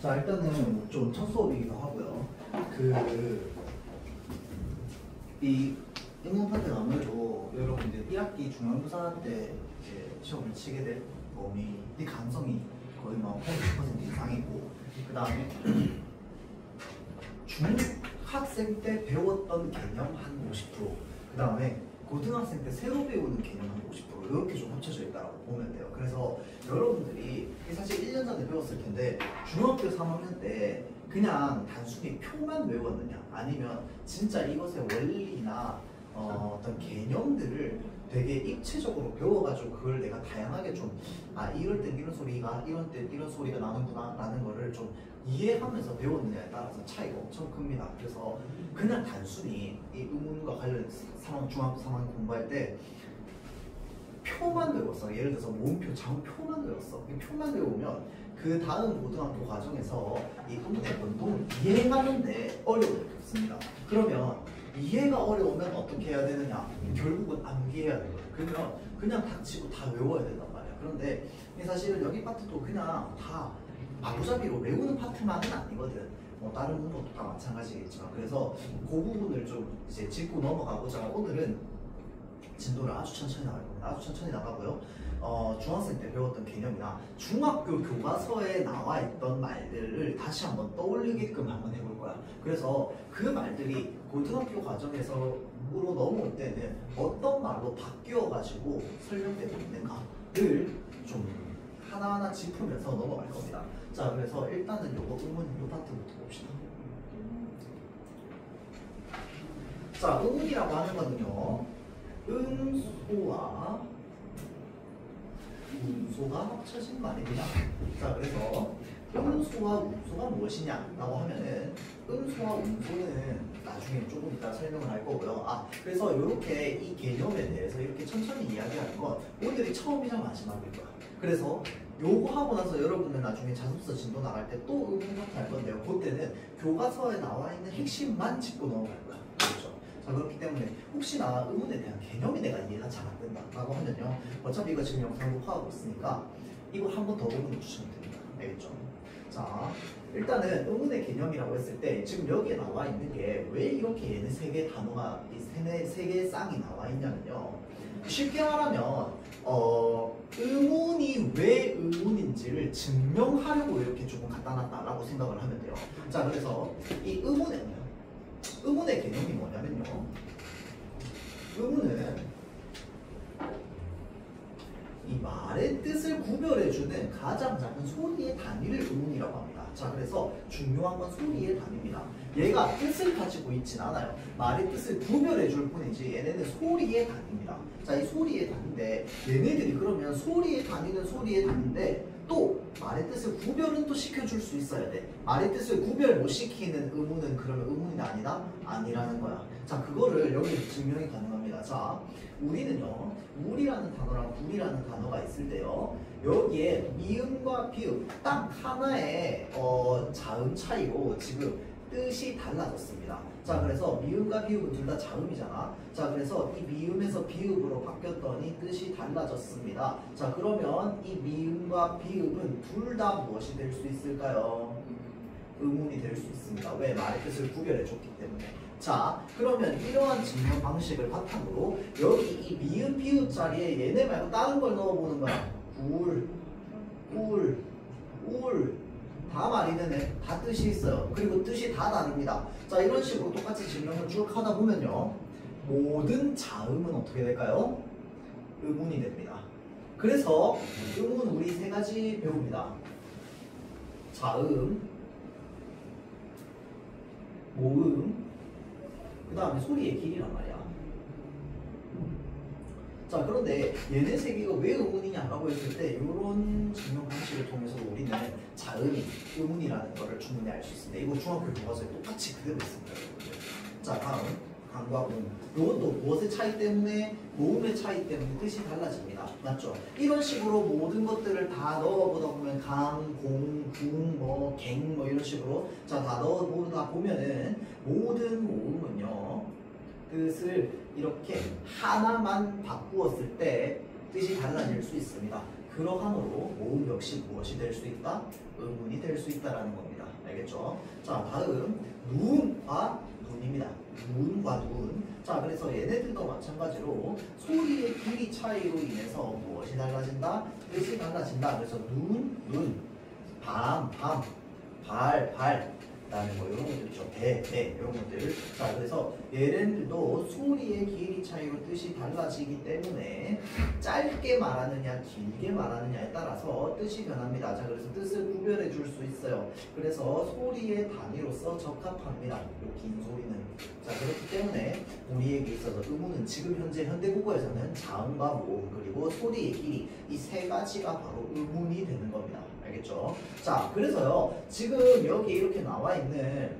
자, 일단은 좀 첫 수업이기도 하고요. 이 인문 파트는 아무래도 여러분들 1학기 중간고사 때 이제 시험을 치게 될 범위, 이 가능성이 거의 뭐 80% 이상이고, 그 다음에 중학생 때 배웠던 개념 한 50%, 그 다음에 고등학생 때 새로 배우는 개념 한 50% 이렇게 좀 합쳐져 있다고 보면 돼요. 그래서 여러분들이 사실 1년 전에 배웠을 텐데 중학교 3학년 때 그냥 단순히 표만 외웠느냐, 아니면 진짜 이것의 원리나 어떤 개념들을 되게 입체적으로 배워가지고 그걸 내가 다양하게 좀 이럴 땐 이런 소리가, 이럴 땐 이런 소리가 나는구나 라는 거를 좀 이해하면서 배웠느냐에 따라서 차이가 엄청 큽니다. 그래서 그냥 단순히 이 의문과 관련해서 중학교 3학년 공부할 때 표만 외웠어. 예를 들어서 모음표, 장표만 외웠어. 이 표만 외우면 그 다음 고등학교 과정에서 이 의문의 원동을 이해하는데 어려움이 없습니다. 그러면 이해가 어려우면 어떻게 해야 되느냐? 결국은 암기해야 되거든. 그러면 그냥 닥치고 다 외워야 된단 말이야. 그런데 사실은 여기 파트도 그냥 다 마구잡이로 외우는 파트만은 아니거든. 뭐 다른 부분도 다 마찬가지겠지만, 그래서 그 부분을 좀 이제 짚고 넘어가고자 오늘은 진도를 아주 천천히 나갈 겁니다. 아주 천천히 나가고요. 중학생 때 배웠던 개념이나 중학교 교과서에 나와 있던 말들을 다시 한번 떠올리게끔 한번 해볼 거야. 그래서 그 말들이 고등학교 과정에서로 넘어올 때는 어떤 말로 바뀌어가지고 설명되고 있는가를 좀 하나하나 짚으면서 넘어갈 겁니다. 자, 그래서 일단은 요거 의문 요 파트부터 봅시다. 자, 의문이라고 하는 거는요, 음소와 운소가 합쳐진 말입니다. 자, 그래서 음소와 운소가 무엇이냐라고 하면은 음소와 운소는 나중에 조금 이따 설명을 할 거고요. 그래서 이렇게 이 개념에 대해서 이렇게 천천히 이야기하는 건 오늘이 처음이자 마지막일 거야. 그래서 요거 하고 나서 여러분은 나중에 자습서 진도 나갈 때 또 의문 파트 할 건데요. 그때는 교과서에 나와 있는 핵심만 짚고 넘어갈 거야. 그렇죠? 자, 그렇기 때문에 혹시나 의문에 대한 개념이 내가 이해가 잘 안 된다라고 하면요, 어차피 이거 지금 영상 녹화하고 있으니까 이거 한 번 더 보는 거 추천드립니다. 알겠죠? 자, 일단은 의문의 개념이라고 했을 때 지금 여기에 나와 있는 게 왜 이렇게 얘네 세 개의 단어가, 세 개의 쌍이 나와 있냐면요, 쉽게 말하면 의문이 왜 의문인지를 증명하려고 이렇게 조금 갖다 놨다라고 생각을 하면 돼요. 자, 그래서 이 의문의 개념이 뭐냐면요, 의문은 이 말의 뜻을 구별해주는 가장 작은 소리의 단위를 의문이라고 합니다. 자, 그래서 중요한 건 소리의 단위입니다. 얘가 뜻을 가지고 있진 않아요. 말의 뜻을 구별해줄 뿐이지 얘네는 소리의 단위입니다. 자, 이 소리의 단위인데 얘네들이 그러면 소리의 단위는 소리의 단위인데 또 말의 뜻을 구별은 또 시켜줄 수 있어야 돼. 말의 뜻을 구별 못 시키는 의문은 그러면 의문이 아니다? 아니라는 거야. 자, 그거를 여기서 증명이 가능합니다. 자, 우리는요, 우리라는 단어랑 불이라는 단어가 있을 때요, 여기에 미음과 비음 딱 하나의 자음 차이로 지금 뜻이 달라졌습니다. 자, 그래서 미음과 비음은 둘 다 자음이잖아. 자, 그래서 이 미음에서 비음으로 바뀌었더니 뜻이 달라졌습니다. 자, 그러면 이 미음과 비음은 둘 다 무엇이 될 수 있을까요? 의문이 될 수 있습니다. 왜? 말의 뜻을 구별해 줬기 때문에. 자, 그러면 이러한 증명 방식을 바탕으로 여기 이 미음, 비음 자리에 얘네 말고 다른 걸 넣어보는 거야. 울, 다 말이 되네. 다 뜻이 있어요. 그리고 뜻이 다 다릅니다. 자, 이런 식으로 똑같이 증명을 쭉 하다 보면요, 모든 자음은 어떻게 될까요? 의문이 됩니다. 그래서 의문 우리 세 가지 배웁니다. 자음, 모음, 그 다음에 소리의 길이란 말이야. 자, 그런데 얘네 세 개가 왜 의문이냐라고 했을 때 이런 증명 방식을 통해서 우리는 자음이 의문이라는 거를 충분히 알 수 있습니다. 이거 중학교 교과서에 똑같이 그대로 있습니다. 자, 다음 강과 음. 이것도 무엇의 차이 때문에? 모음의 차이 때문에 뜻이 달라집니다. 맞죠? 이런 식으로 모든 것들을 다 넣어보다 보면 강, 공, 궁, 갱 이런 식으로 자, 다 넣어보다 보면은 모든 모음은요, 뜻을 이렇게 하나만 바꾸었을 때 뜻이 달라질 수 있습니다. 그러함으로 모음 역시 무엇이 될 수 있다? 의문이 될 수 있다라는 겁니다. 알겠죠? 자, 다음 눈과 눈입니다. 눈과 눈. 자, 그래서 얘네들도 마찬가지로 소리의 길이 차이로 인해서 무엇이 달라진다? 뜻이 달라진다. 그래서 눈, 밤, 발, 라는 거 이런 것들 있죠. 배 이런 것들. 자, 그래서 얘네들도 소리의 길이 차이로 뜻이 달라지기 때문에 짧게 말하느냐 길게 말하느냐에 따라서 뜻이 변합니다. 자, 그래서 뜻을 구별해 줄 수 있어요. 그래서 소리의 단위로서 적합합니다. 이 긴 소리는. 자, 그렇기 때문에 우리에게 있어서 의문은 지금 현재 현대국어에서는 자음과 모음 그리고 소리의 길이 이 세 가지가 바로 의문이 되는 겁니다. 알겠죠? 자, 그래서요 지금 여기 이렇게 나와 있는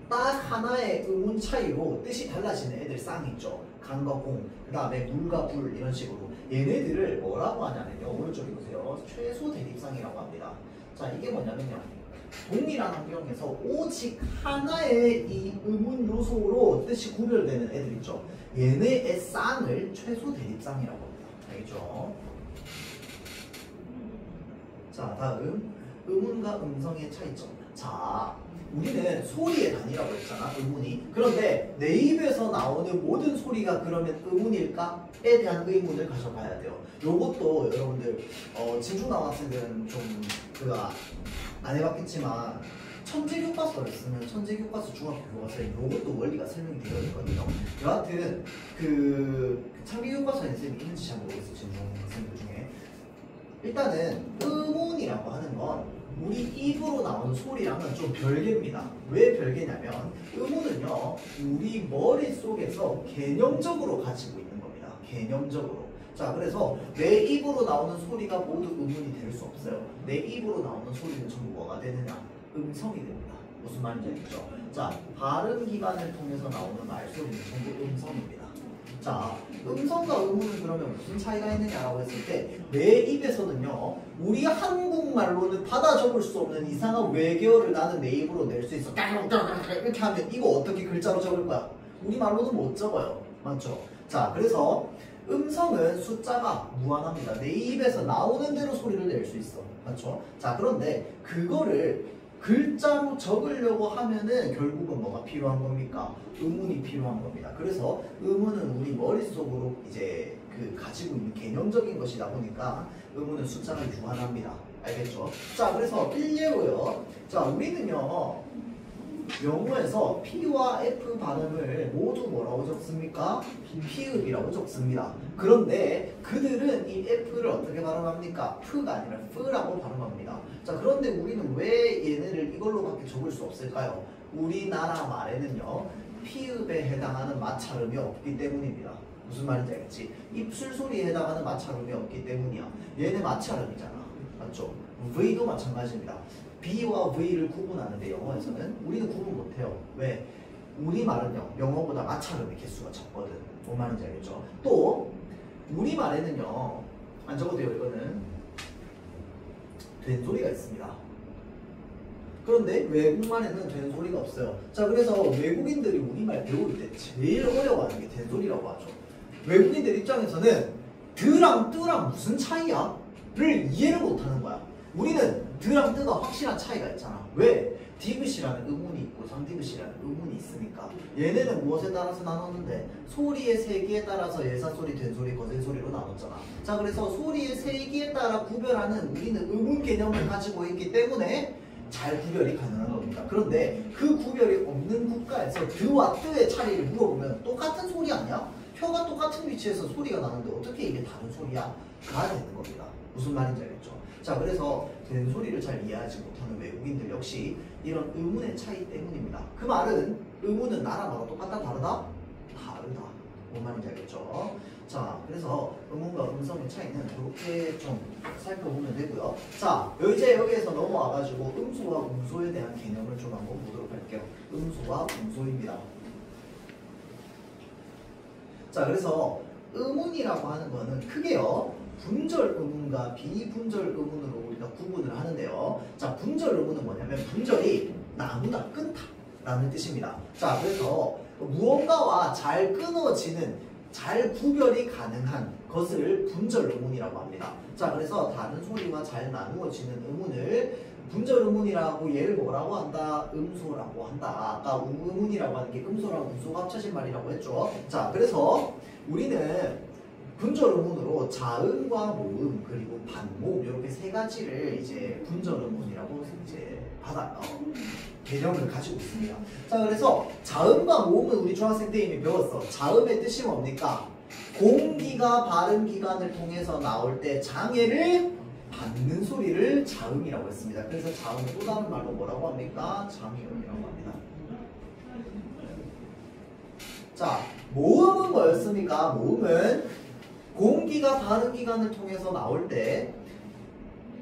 딱 하나의 의문 차이로 뜻이 달라지는 애들 쌍 있죠. 강과 공, 그 다음에 물과 불 이런 식으로 얘네들을 뭐라고 하냐면요, 오른쪽에 보세요. 최소 대립상이라고 합니다. 자, 이게 뭐냐면요, 동일한 환경에서 오직 하나의 이 의문 요소로 뜻이 구별되는 애들 있죠. 얘네의 쌍을 최소 대립상이라고 합니다. 알겠죠? 자, 다음 의문과 음성의 차이점. 자, 우리는 소리의 단위라고 했잖아, 의문이. 그런데 내 입에서 나오는 모든 소리가 그러면 의문일까?에 대한 의문을 가져봐야 돼요. 요것도 여러분들 진중남 학생들은 좀 안 해봤겠지만 천재교과서를 쓰면 천재교과서 중학교 교과서에 요것도 원리가 설명이 되어 있거든요. 여하튼 창기교과서에 쌤이 있는지 잘 모르겠어요, 진중 학생들 중에. 일단은 의문이라고 하는 건 우리 입으로 나오는 소리랑은 좀 별개입니다. 왜 별개냐면 의문은요, 우리 머릿속에서 개념적으로 가지고 있는 겁니다. 개념적으로. 자, 그래서 내 입으로 나오는 소리가 모두 의문이 될 수 없어요. 내 입으로 나오는 소리는 전부 뭐가 되느냐? 음성이 됩니다. 무슨 말인지 알겠죠? 자, 발음 기관을 통해서 나오는 말소리는 전부 음성입니다. 자, 음성과 의문은 그러면 무슨 차이가 있느냐라고 했을 때 내 입에서는요, 우리 한국말로는 받아 적을 수 없는 이상한 외계어를 나는 내 입으로 낼 수 있어. 이렇게 하면 이거 어떻게 글자로 적을 거야? 우리말로는 못 적어요. 맞죠? 자, 그래서 음성은 숫자가 무한합니다. 내 입에서 나오는 대로 소리를 낼 수 있어. 맞죠? 자, 그런데 그거를 글자로 적으려고 하면은 결국은 뭐가 필요한 겁니까? 의문이 필요한 겁니다. 그래서 의문은 우리 머릿속으로 이제 가지고 있는 개념적인 것이다 보니까 의문은 숫자가 유한합니다. 알겠죠? 자, 그래서 일례로요. 자, 우리는요, 영어에서 P와 F 발음을 모두 뭐라고 적습니까? 피읍이라고 적습니다. 그런데 그들은 이 F를 어떻게 발음합니까? F가 아니라 F라고 발음합니다. 자, 그런데 우리는 왜 얘네를 이걸로밖에 적을 수 없을까요? 우리나라 말에는요, 피읍에 해당하는 마찰음이 없기 때문입니다. 무슨 말인지 알겠지? 입술 소리에 해당하는 마찰음이 없기 때문이야. 얘네 마찰음이잖아. 맞죠? V도 마찬가지입니다. B와 V를 구분하는데 영어에서는 우리는 구분 못해요. 왜? 우리말은요, 영어보다 마찰음의 개수가 적거든. 뭔 말인지 알겠죠? 또 우리말에는요, 안 적어도 돼요. 이거는 된소리가 있습니다. 그런데 외국말에는 된소리가 없어요. 자, 그래서 외국인들이 우리말 배울 때 제일 어려워하는 게 된소리라고 하죠. 외국인들 입장에서는 드랑 뜨랑 무슨 차이야? 를 이해를 못하는 거야. 우리는 드랑 뜨가 확실한 차이가 있잖아. 왜? 디귿이라는 의문이 있고 상디귿이라는 의문이 있으니까. 얘네는 무엇에 따라서 나눴는데? 소리의 세기에 따라서 예사소리, 된소리, 거센소리로 나눴잖아. 자, 그래서 소리의 세기에 따라 구별하는 우리는 의문 개념을 가지고 있기 때문에 잘 구별이 가능한 겁니다. 그런데 그 구별이 없는 국가에서 드와 뜨의 차이를 물어보면 똑같은 소리 아니야? 혀가 똑같은 위치에서 소리가 나는데 어떻게 이게 다른 소리야? 가 되는 겁니다. 무슨 말인지 알겠죠? 자, 그래서 된소리를 잘 이해하지 못하는 외국인들 역시 이런 의문의 차이 때문입니다. 그 말은 의문은 나라마다 똑같다 다르다? 다르다. 뭔 말인지 알겠죠? 자, 그래서 의문과 음성의 차이는 이렇게 좀 살펴보면 되고요. 자, 이제 여기에서 넘어와가지고 음소와 음소에 대한 개념을 좀 한번 보도록 할게요. 음소와 음소입니다. 자, 그래서 의문이라고 하는 거는 크게요, 분절 의문과 비분절 의문으로 우리가 구분을 하는데요. 자, 분절 의문은 뭐냐면 분절이 나누다, 끊다 라는 뜻입니다. 자, 그래서 무언가와 잘 끊어지는 잘 구별이 가능한 것을 분절 의문이라고 합니다. 자, 그래서 다른 소리와 잘 나누어지는 의문을 분절 의문이라고 얘를 뭐라고 한다? 음소라고 한다. 아까 의문이라고 하는 게 음소랑 음소가 합쳐진 말이라고 했죠. 자, 그래서 우리는 분절 의문으로 자음과 모음 그리고 반모음 이렇게 세 가지를 이제 분절 의문이라고 이제 받아요. 개념을 가지고 있습니다. 자, 그래서 자음과 모음은 우리 중학생 때 이미 배웠어. 자음의 뜻이 뭡니까? 공기가 발음 기관을 통해서 나올 때 장애를 받는 소리를 자음이라고 했습니다. 그래서 자음을 또 다른 말로 뭐라고 합니까? 장애음이라고 합니다. 자, 모음은 뭐였습니까? 모음은 공기가 발음 기관을 통해서 나올 때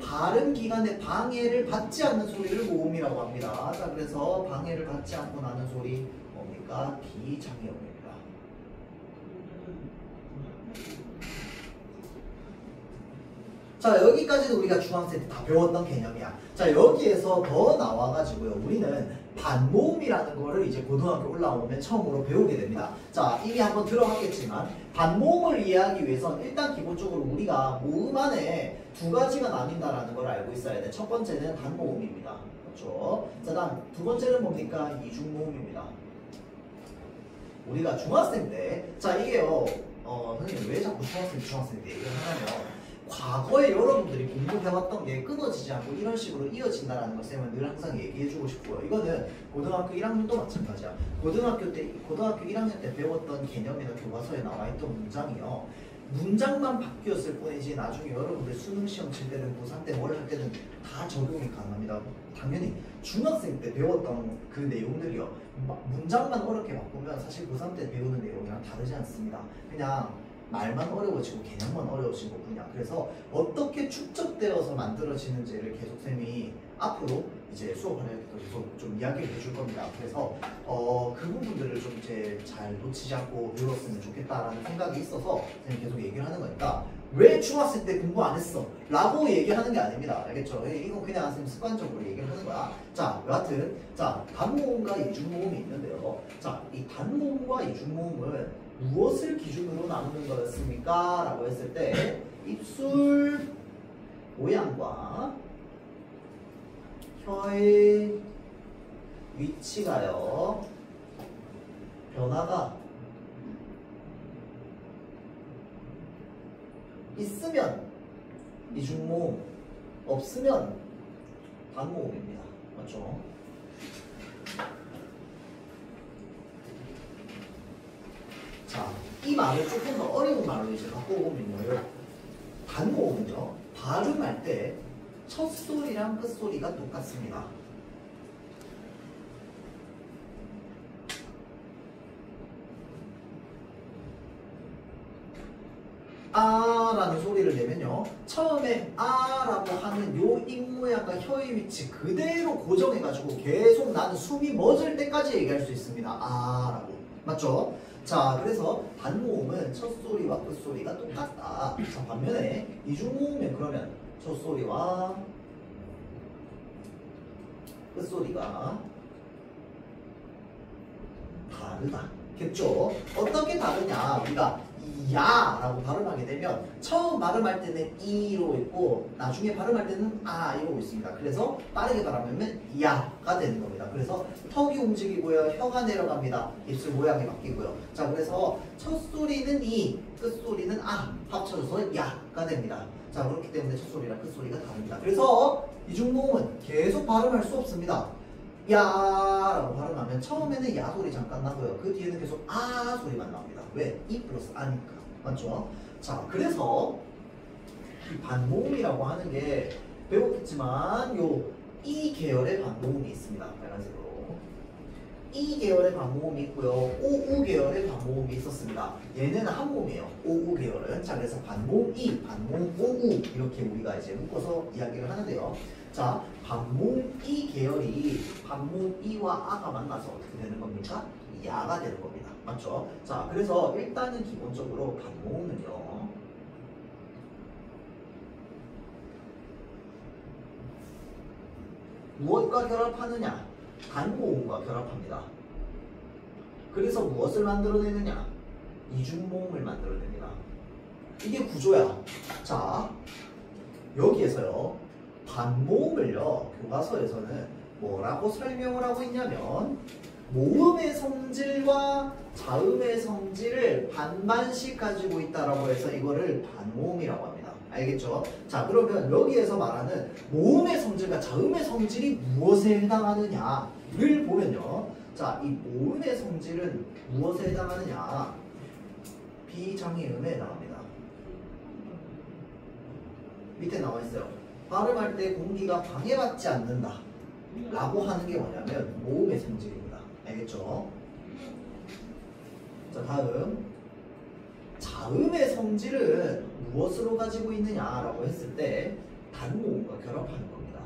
발음 기관의 방해를 받지 않는 소리를 모음이라고 합니다. 자, 그래서 방해를 받지 않고 나는 소리 뭡니까? 비장애음입니다. 자, 여기까지도 우리가 중학생 때 다 배웠던 개념이야. 자, 여기에서 더 나와가지고요. 우리는 반모음이라는 거를 이제 고등학교 올라오면 처음으로 배우게 됩니다. 자, 이미 한번 들어봤겠지만 반모음을 이해하기 위해선 일단 기본적으로 우리가 모음 안에 두 가지가 나뉜다라는 걸 알고 있어야 돼. 첫 번째는 단모음입니다. 그렇죠? 자, 다음 두 번째는 뭡니까? 이중모음입니다. 우리가 중학생 때, 자, 이게요, 선생님 왜 자꾸 중학생 때 얘기를 하냐면 과거에 여러분들이 공부해왔던 게 끊어지지 않고 이런 식으로 이어진다는 걸 쌤은 늘 항상 얘기해주고 싶고요. 이거는 고등학교 1학년도 마찬가지야. 고등학교 1학년 때 배웠던 개념이나 교과서에 나와있던 문장이요. 문장만 바뀌었을 뿐이지 나중에 여러분들 수능 시험 칠 때는 고3 때 뭘 할 때는 다 적용이 가능합니다. 당연히 중학생 때 배웠던 그 내용들이요. 문장만 어렵게 바꾸면 사실 고3 때 배우는 내용이랑 다르지 않습니다. 그냥 말만 어려워지고 개념만 어려워진 거군요. 그래서 어떻게 축적되어서 만들어지는지를 계속 쌤이 앞으로 이제 수업을 할 때도 계속 좀 이야기를 해줄 겁니다. 그래서 그 부분들을 좀 이제 잘 놓치지 않고 배웠으면 좋겠다라는 생각이 있어서 쌤이 계속 얘기를 하는 거니까 왜 중학생 때 공부 안 했어? 라고 얘기하는 게 아닙니다. 알겠죠? 이건 그냥 쌤 습관적으로 얘기를 하는 거야. 자, 여하튼 자, 단모음과 이중모음이 있는데요. 자, 이 단모음과 이중모음은 무엇을 기준으로 나누는 거였습니까? 라고 했을 때 입술 모양과 혀의 위치가요 변화가 있으면 이중모음, 없으면 단모음입니다. 맞죠? 자, 이 말을 조금 더 어려운 말로 이제 바꿔보면요. 단모음은요, 발음할 때 첫 소리랑 끝 소리가 똑같습니다. 아라는 소리를 내면요, 처음에 아라고 하는 요 입 모양과 혀의 위치 그대로 고정해가지고 계속 나는 숨이 멎을 때까지 얘기할 수 있습니다. 아라고. 맞죠? 자, 그래서 단모음은 첫 소리와 끝 소리가 똑같다. 자, 반면에 이중모음은 그러면 첫 소리와 끝 소리가 다르다. 겠죠? 어떻게 다르냐? 우리가 야라고 발음하게 되면 처음 발음할 때는 이로 있고 나중에 발음할 때는 아 이러고 있습니다. 그래서 빠르게 발음하면 야가 되는 겁니다. 그래서 턱이 움직이고요. 혀가 내려갑니다. 입술 모양이 바뀌고요. 자, 그래서 첫 소리는 이, 끝 소리는 아 합쳐져서 야가 됩니다. 자, 그렇기 때문에 첫 소리랑 끝 소리가 다릅니다. 그래서 이중모음은 계속 발음할 수 없습니다. 야라고 발음하면 처음에는 야 소리 잠깐 나고요. 그 뒤에는 계속 아 소리만 나옵니다. 왜? 이 플러스 아니까. 맞죠? 자, 그래서 이 반모음이라고 하는 게 배웠겠지만 이 계열의 반모음이 있습니다. 빨간색으로. 이 계열의 반모음이 있고요. 오우 계열의 반모음이 있었습니다. 얘는 한 모음이에요. 오우 계열은. 자, 그래서 반모음 이, 반모음 오우 이렇게 우리가 이제 묶어서 이야기를 하는데요. 자, 반모음 이 계열이 반모음 이와 아가 만나서 어떻게 되는 겁니까? 야가 되는 겁니다. 맞죠? 자, 그래서 일단은 기본적으로 반모음은요. 무엇과 결합하느냐? 단모음과 결합합니다. 그래서 무엇을 만들어내느냐? 이중모음을 만들어냅니다. 이게 구조야. 자, 여기에서요 반모음을요 교과서에서는 뭐라고 설명을 하고 있냐면 모음의 성질과 자음의 성질을 반반씩 가지고 있다라고 해서 이거를 반모음이라고 합니다. 알겠죠? 자, 그러면 여기에서 말하는 모음의 성질과 자음의 성질이 무엇에 해당하느냐를 보면요. 자, 이 모음의 성질은 무엇에 해당하느냐? 비장애음에 해당합니다. 밑에 나와 있어요. 발음할 때 공기가 방해받지 않는다 라고 하는 게 뭐냐면 모음의 성질입니다. 알겠죠? 자, 다음 자음의 성질은 무엇으로 가지고 있느냐라고 했을 때 단모음과 결합하는 겁니다.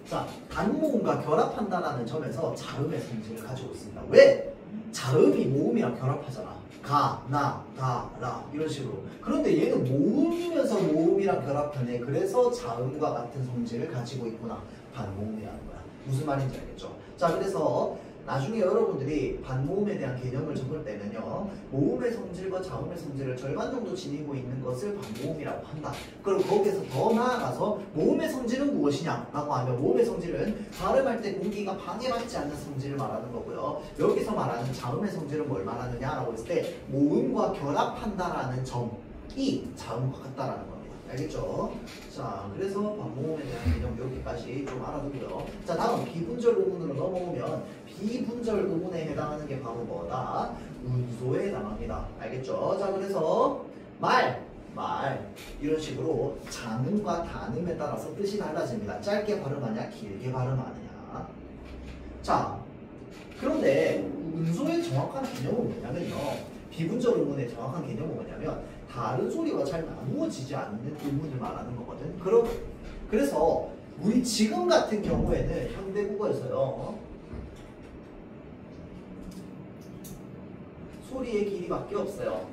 자, 단모음과 결합한다라는 점에서 자음의 성질을 가지고 있습니다. 왜? 자음이 모음이랑 결합하잖아. 가, 나, 다, 라 이런 식으로. 그런데 얘는 모음이면서 모음이랑 결합하네. 그래서 자음과 같은 성질을 가지고 있구나. 반모음이라는 거야. 무슨 말인지 알겠죠? 자, 그래서 나중에 여러분들이 반모음에 대한 개념을 적을 때는요 모음의 성질과 자음의 성질을 절반 정도 지니고 있는 것을 반모음이라고 한다. 그럼 거기에서 더 나아가서 모음의 성질은 무엇이냐 라고 하면 모음의 성질은 발음할 때 공기가 방해받지 않는 성질을 말하는 거고요. 여기서 말하는 자음의 성질은 뭘 말하느냐 라고 했을 때 모음과 결합한다라는 점이 자음과 같다라는 겁니다. 알겠죠? 자, 그래서 반모음에 대한 개념 여기까지 좀 알아두고요. 자, 다음 비분절 의문으로 넘어오면 비분절 의문에 해당하는 게 바로 뭐다? 운소에 해당합니다. 알겠죠? 자, 그래서 말 이런 식으로 장음과 단음에 따라서 뜻이 달라집니다. 짧게 발음하냐 길게 발음하느냐. 자, 그런데 운소의 정확한 개념은 뭐냐면요 비분절 의문의 정확한 개념은 뭐냐면 다른 소리와 잘 나누어지지 않는 의문을 말하는 거거든. 그래서 우리 지금 같은 경우에는 현대국어에서요 소리의 길이밖에 없어요.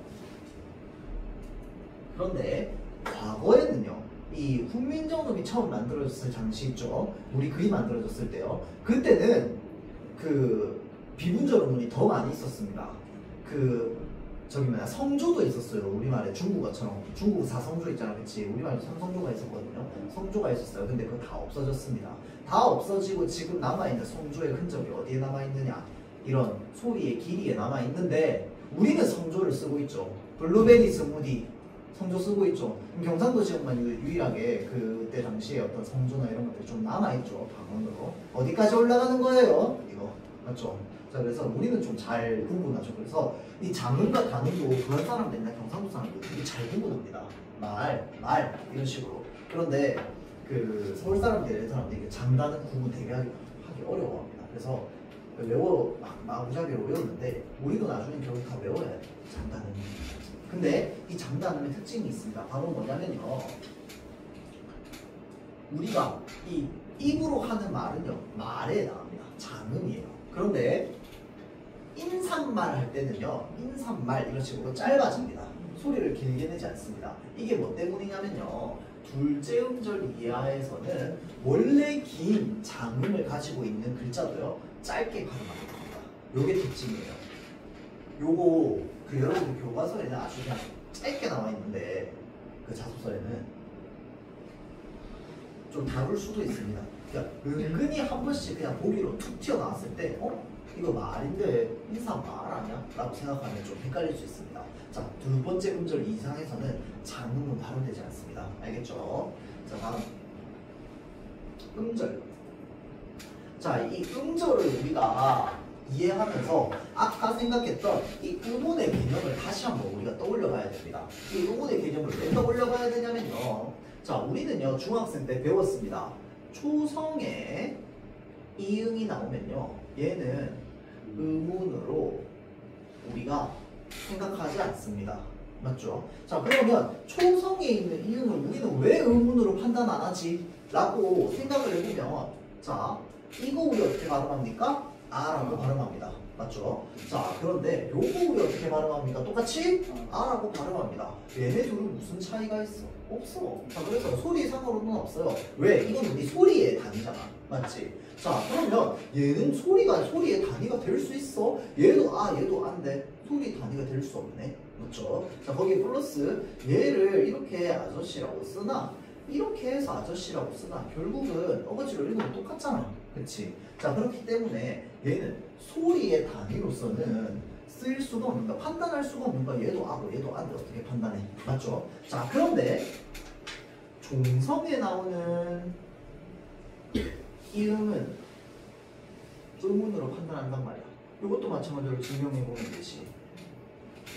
그런데 과거에는요 이 훈민정음이 처음 만들어졌을 당시 있죠. 우리 글이 만들어졌을 때요. 그때는 그 비분절 의문이 더 많이 있었습니다. 성조도 있었어요. 우리말에 중국어처럼 중국 4성조 있잖아. 그치? 우리말에 3성조가 있었거든요. 성조가 있었어요. 근데 그거 다 없어졌습니다. 다 없어지고 지금 남아있는 성조의 흔적이 어디에 남아있느냐? 이런 소리의 길이에 남아있는데 우리는 성조를 쓰고 있죠. 블루베리 스무디 성조 쓰고 있죠. 경상도 지역만 유일하게 그때 당시에 어떤 성조나 이런 것들이 좀 남아있죠. 방언으로. 어디까지 올라가는 거예요? 이거. 맞죠? 자, 그래서 우리는 좀 잘 구분하죠. 그래서 이 장음과 단음도 그런 사람들이나 경상도 사람들 되게 잘 구분합니다. 말 이런 식으로. 그런데 그 서울 사람들이 장단은 구분 되게 하기 어려워합니다. 그래서 마구잡이로 외웠는데 우리도 나중에 결국 다 외워야 돼. 장단은. 근데 이 장단음의 특징이 있습니다. 바로 뭐냐면요. 우리가 이 입으로 하는 말은요 말에 나옵니다. 장음이에요. 그런데 인사말 할 때는요 인사말 이런 식으로 짧아집니다. 소리를 길게 내지 않습니다. 이게 뭐 때문이냐면요 둘째 음절 이하에서는 원래 긴 장음을 가지고 있는 글자도요 짧게 발음하게 됩니다. 요게 특징이에요. 요거 여러분들 교과서에는 아주 그냥 짧게 나와 있는데 그 자소서에는 좀 다룰 수도 있습니다. 그러니까 은근히 한 번씩 그냥 보기로 툭 튀어나왔을 때 이거 말인데 인사말 아니야? 라고 생각하면 좀 헷갈릴 수 있습니다. 자, 두 번째 음절 이상에서는 장음은 발음되지 않습니다. 알겠죠? 자, 다음 음절. 자, 이 음절을 우리가 이해하면서 아까 생각했던 이 의문의 개념을 다시 한번 우리가 떠올려 봐야 됩니다. 이 의문의 개념을 왜 떠올려 봐야 되냐면요. 자, 우리는요 중학생 때 배웠습니다. 초성에 이응이 나오면요 얘는 의문으로 우리가 생각하지 않습니다. 맞죠? 자, 그러면 초성에 있는 이응을 우리는 왜 의문으로 판단 안 하지? 라고 생각을 해보면 자, 이거 우리 어떻게 발음합니까? 아라고 발음합니다. 맞죠? 자, 그런데 요거 우리 어떻게 발음합니까? 똑같이 아라고 발음합니다. 얘네 둘은 무슨 차이가 있어? 없어. 자, 그래서 소리상으로는 없어요. 왜? 이건 우리 소리의 단위잖아. 맞지? 자, 그러면 얘는 소리의 단위가 될 수 있어? 얘도 얘도 안 돼. 소리 단위가 될 수 없네. 맞죠? 자, 거기에 플러스 얘를 이렇게 아저씨라고 쓰나 이렇게 해서 아저씨라고 쓰나 결국은 어거지로 읽으면 똑같잖아. 그치? 자, 그렇기 때문에 얘는 소리의 단위로서는 쓰일 수가 없는 거야. 판단할 수가 없는 거야. 얘도 아고 얘도 안돼. 어떻게 판단해? 맞죠? 자, 그런데 종성에 나오는 이응은 의문으로 판단한단 말이야. 이것도 마찬가지로 증명해보면 되지.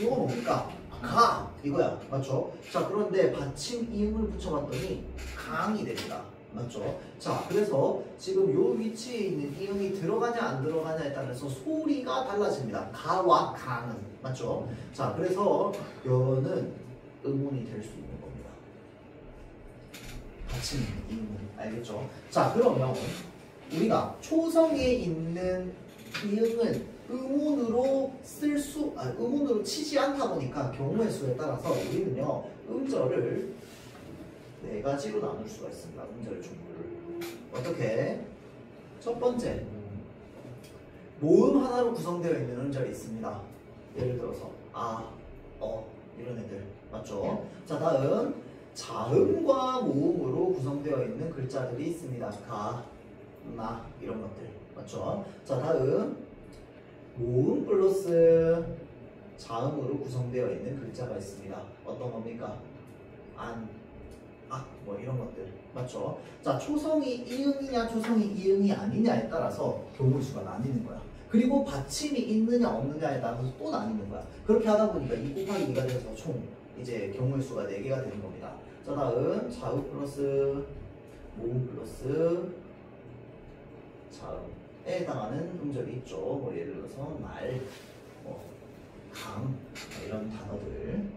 이거 뭡니까? 가! 이거야. 맞죠? 자, 그런데 받침 이응을 붙여봤더니 강이 됩니다. 맞죠? 자, 그래서 지금 요 위치에 있는 이응이 들어가냐 안 들어가냐에 따라서 소리가 달라집니다. 가와 강은. 맞죠? 자, 그래서 여는 의문이 될 수 있는 겁니다. 받침 이응. 알겠죠? 자, 그러면 우리가 초성에 있는 이응은 의문으로 의문으로 치지 않다 보니까 경우의 수에 따라서 우리는요, 음절을 4가지로 나눌 수가 있습니다. 음절 종류를. 어떻게? 첫 번째, 모음 하나로 구성되어 있는 음절이 있습니다. 예를 들어서 이런 애들. 맞죠? 자, 다음 자음과 모음으로 구성되어 있는 글자들이 있습니다. 가, 나 이런 것들. 맞죠? 자, 다음 모음 플러스 자음으로 구성되어 있는 글자가 있습니다. 어떤 겁니까? 안, 뭐 이런 것들. 맞죠? 자, 초성이 이응이냐 초성이 이응이 아니냐에 따라서 경우의 수가 나뉘는 거야. 그리고 받침이 있느냐 없느냐에 따라서 또 나뉘는 거야. 그렇게 하다 보니까 2 곱하기 2가 돼서 총 이제 경우의 수가 4개가 되는 겁니다. 자, 다음 자음 플러스 모음 플러스 자음에 해당하는 음절이 있죠. 뭐 예를 들어서 날, 강 이런 단어들.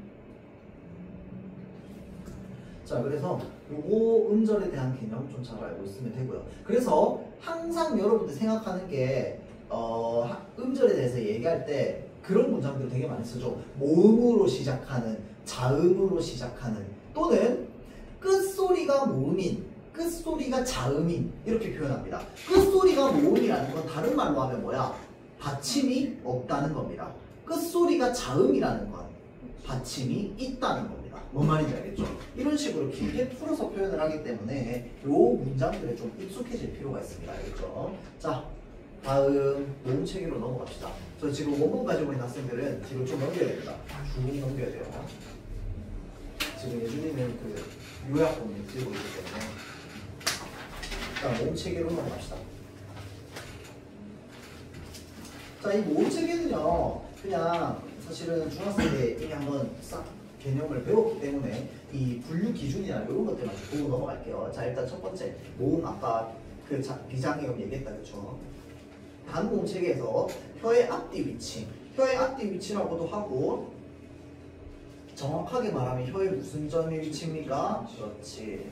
자, 그래서 요거 음절에 대한 개념 좀 잘 알고 있으면 되고요. 그래서 항상 여러분들 생각하는 게 음절에 대해서 얘기할 때 그런 문장들 되게 많이 쓰죠. 모음으로 시작하는, 자음으로 시작하는, 또는 끝소리가 모음인, 끝소리가 자음인 이렇게 표현합니다. 끝소리가 모음이라는 건 다른 말로 하면 뭐야? 받침이 없다는 겁니다. 끝소리가 자음이라는 건 받침이 있다는 겁니다. 뭔 말인지 알겠죠? 이런 식으로 길게 풀어서 표현을 하기 때문에 요 문장들에 좀 익숙해질 필요가 있습니다. 알겠죠? 자, 다음 모음 체계로 넘어갑시다. 저 지금 원본 가지고 있는 학생들은 뒤로 좀 넘겨야 됩니다. 쭉 넘겨야 돼요. 지금 예준이는 그 요약본을 들고 있기 때문에. 자, 모음 체계로 넘어갑시다. 자, 이 모음 체계는요, 그냥 사실은 중학생 때 이미 한번 싹 개념을 배웠기 때문에 이 분류 기준이나 이런 것들만 보고 넘어갈게요. 자, 일단 첫 번째 모음, 아까 그 비장애음 얘기했다, 그쵸? 단모음 체계에서 혀의 앞뒤 위치, 혀의 앞뒤 위치라고도 하고, 정확하게 말하면 혀의 무슨 점이 위치입니까? 그렇지.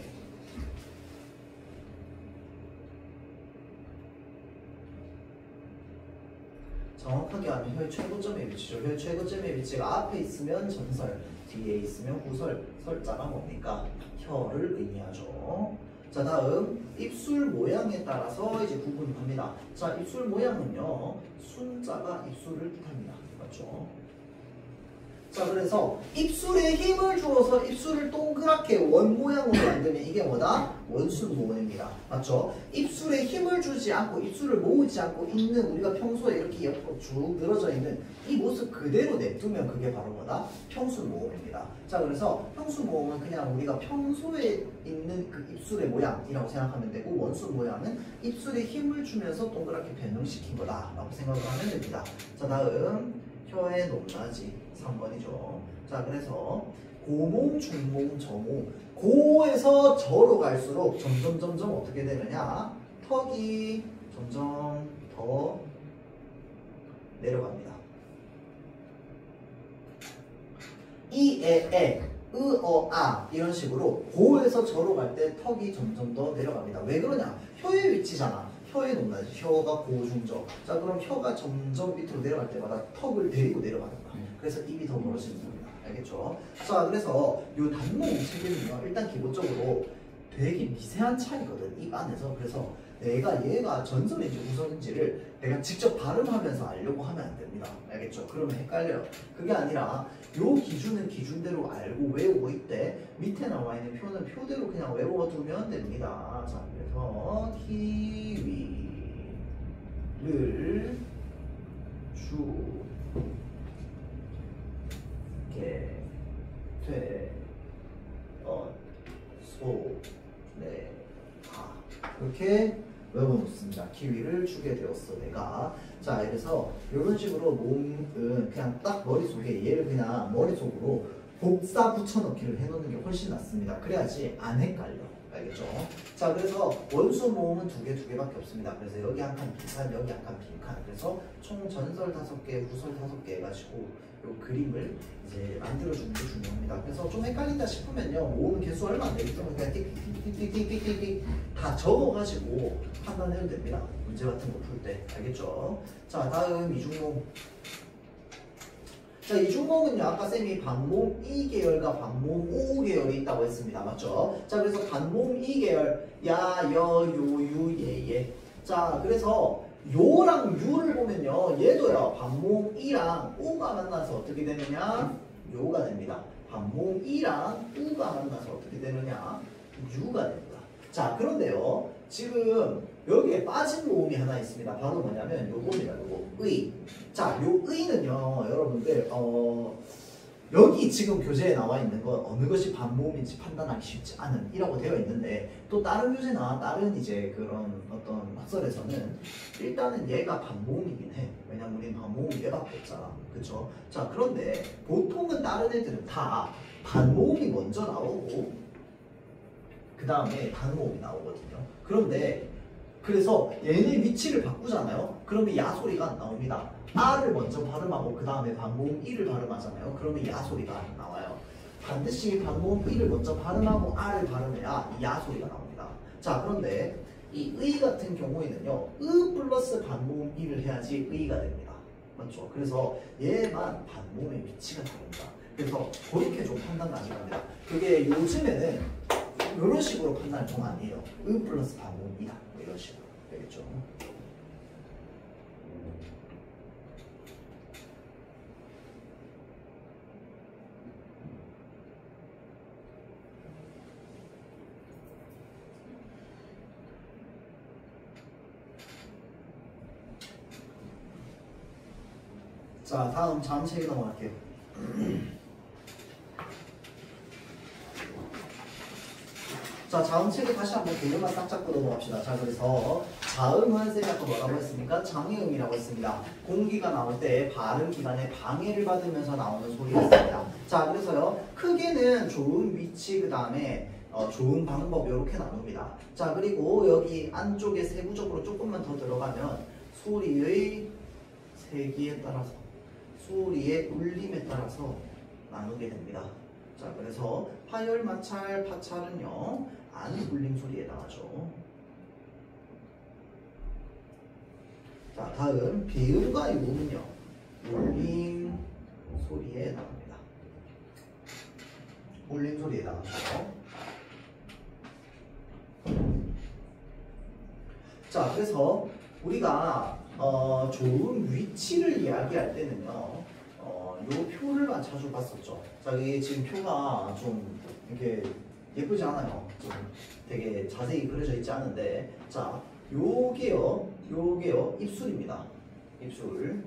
정확하게 하면 혀의 최고점의 위치죠. 혀의 최고점의 위치가 앞에 있으면 전설, 뒤에 있으면 후설, 설자가 뭡니까? 혀를 의미하죠. 자, 다음 입술 모양에 따라서 이제 구분합니다. 자, 입술 모양은요, 순자가 입술을 뜻합니다. 맞죠? 자, 그래서 입술에 힘을 주어서 입술을 동그랗게 원 모양으로 만들면 이게 뭐다? 원순 모음입니다. 맞죠? 입술에 힘을 주지 않고 입술을 모으지 않고 있는, 우리가 평소에 이렇게 옆으로 쭉 늘어져 있는 이 모습 그대로 냅두면 그게 바로 뭐다? 평순 모음입니다. 자, 그래서 평순 모음은 그냥 우리가 평소에 있는 그 입술의 모양이라고 생각하면 되고, 원순 모양은 입술에 힘을 주면서 동그랗게 변형시킨 거다라고 생각을 하면 됩니다. 자, 다음 혀의 높낮이 3번이죠. 자, 그래서 고모음, 중모음, 저모음, 고에서 저로 갈수록 점점 어떻게 되느냐? 턱이 점점 더 내려갑니다. 이, 에, 으, 아 이런 식으로 고에서 저로 갈 때 턱이 점점 더 내려갑니다. 왜 그러냐? 혀의 위치잖아. 혀의 높낮이, 혀가 고중적. 자, 그럼 혀가 점점 밑으로 내려갈 때마다 턱을 데리고 내려가는 거야. 그래서 입이 더 멀어지는 겁니다. 알겠죠? 자, 그래서 이 단모음 체계는요, 일단 기본적으로 되게 미세한 차이거든, 입 안에서. 그래서 내가 얘가 전설인지 우설인지를 내가 직접 발음하면서 알려고 하면 안 됩니다. 알겠죠? 그러면 헷갈려요. 그게 아니라 요 기준은 기준대로 알고 외우고 있대. 밑에 나와 있는 표는 표대로 그냥 외워두면 됩니다. 자, 그래서 키위를 주게 돼 이렇게 외워놓습니다. 키위를 주게 되었어 내가. 자, 그래서 이런 식으로 모음은 그냥 딱 머릿속에 얘를 그냥 머릿속으로 복사 붙여넣기를 해놓는 게 훨씬 낫습니다. 그래야지 안 헷갈려. 알겠죠? 자, 그래서 원수 모음은 두 개밖에 없습니다. 그래서 여기 한 칸 빈칸, 여기 한 칸 빈칸. 그래서 총 전설 5개, 후설 5개 해가지고 요 그림을 이제 만들어주는 게 중요합니다. 그래서 좀 헷갈린다 싶으면요, 모음 개수 얼마 안 되기 때문에 그냥 띡띡띡띡띡띡 다 적어가지고 판단해도 됩니다. 문제 같은 거 풀 때. 알겠죠? 자, 다음 이중모음. 자, 이중모음은요, 아까 쌤이 반모음 2계열과 반모음 5계열이 있다고 했습니다. 맞죠? 자, 그래서 반모음 2계열, 야, 여, 요, 유, 예, 예. 자, 그래서 요랑 유를 보면요, 얘도요, 반모음 2랑 우가 만나서 어떻게 되느냐? 요가 됩니다. 반모음 2랑 우가 만나서 어떻게 되느냐? 유가 됩니다. 자, 그런데요, 지금 여기에 빠진 모음이 하나 있습니다. 바로 뭐냐면 요겁니다. 요거 의. 자, 요 의는요, 여러분들 여기 지금 교재에 나와 있는 건 어느 것이 반모음인지 판단하기 쉽지 않은 이라고 되어 있는데, 또 다른 교재나 다른 이제 그런 어떤 학설에서는 일단은 얘가 반모음이긴 해. 왜냐면 우리는 반모음 얘밖에 없잖아. 그쵸? 자, 그런데 보통은 다른 애들은 다 반모음이 먼저 나오고 그 다음에 단모음이 나오거든요. 그런데 그래서 얘네 위치를 바꾸잖아요. 그러면 야 소리가 안 나옵니다. 아를 먼저 발음하고 그 다음에 반모음 이를 발음하잖아요. 그러면 야 소리가 안 나와요. 반드시 반모음 이를 먼저 발음하고 아를 발음해야 야 소리가 나옵니다. 자, 그런데 이 의 같은 경우에는요, 으 플러스 반모음 이를 해야지 의가 됩니다. 맞죠? 그래서 얘만 반모음의 위치가 다릅니다. 그래서 그렇게 좀 판단 나셔야 합니다. 그게 요즘에는 이런 식으로 판단할 종 아니에요. 으 플러스 반모음이다. 뭐 이런 식으로. 되겠죠? 자, 다음 자음체계 넘어갈게요. 자, 자음체계 다시 한번 개념만 딱 잡고 넘어갑시다. 자, 그래서 자음은 쌤이 아까 뭐라고 했습니까? 장애음이라고 했습니다. 공기가 나올 때 발음 기관에 방해를 받으면서 나오는 소리였습니다. 자, 그래서요, 크게는 좋은 위치, 그 다음에 좋은 방법 이렇게 나눕니다. 자, 그리고 여기 안쪽에 세부적으로 조금만 더 들어가면 소리의 세기에 따라서, 소리의 울림에 따라서 나누게 됩니다. 자, 그래서 파열, 마찰, 파찰은요, 안 울림 소리에 해당하죠. 자, 다음 비음과 유음은요, 울림 소리에 해당합니다. 울림 소리에 해당하죠. 자, 그래서 우리가 좋은 위치를 이야기할 때는요, 요 표를만 자주 봤었죠. 자, 이게 지금 표가 좀 이렇게 예쁘지 않아요. 좀 되게 자세히 그려져 있지 않은데, 자, 요게요, 입술입니다. 입술.